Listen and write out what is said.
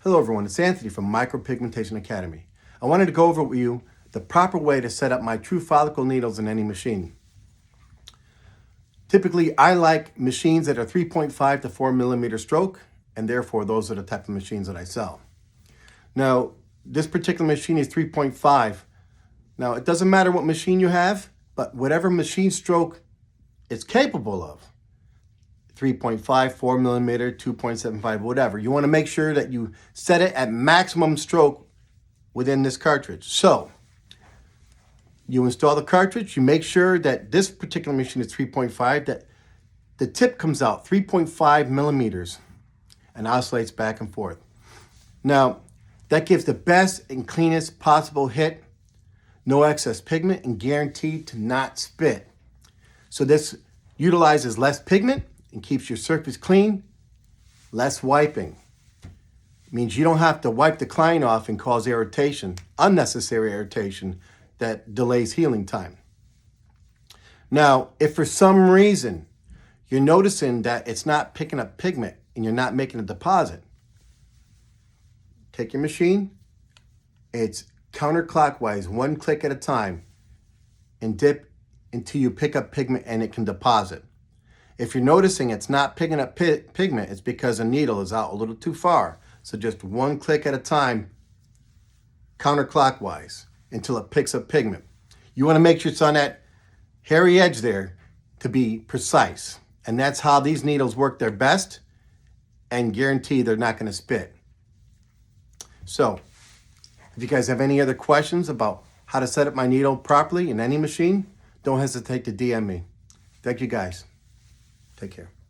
Hello everyone, it's Anthony from Micropigmentation Academy. I wanted to go over with you the proper way to set up my true follicle needles in any machine. Typically, I like machines that are 3.5 to 4 millimeter stroke, and therefore those are the type of machines that I sell. Now, this particular machine is 3.5. Now, it doesn't matter what machine you have, but whatever machine stroke it's capable of, 3.5, 4 millimeter, 2.75, whatever. You want to make sure that you set it at maximum stroke within this cartridge. So you install the cartridge, you make sure that this particular machine is 3.5, that the tip comes out 3.5 millimeters and oscillates back and forth. Now, that gives the best and cleanest possible hit, no excess pigment, and guaranteed to not spit. So this utilizes less pigment and keeps your surface clean, less wiping. It means you don't have to wipe the client off and cause irritation, unnecessary irritation that delays healing time. Now, if for some reason you're noticing that it's not picking up pigment and you're not making a deposit, take your machine, it's counterclockwise, one click at a time, and dip until you pick up pigment and it can deposit. If you're noticing it's not picking up pigment, it's because the needle is out a little too far. So just one click at a time, counterclockwise, until it picks up pigment. You want to make sure it's on that hairy edge there to be precise. And that's how these needles work their best and guarantee they're not going to spit. So, if you guys have any other questions about how to set up my needle properly in any machine, don't hesitate to DM me. Thank you guys. Take care.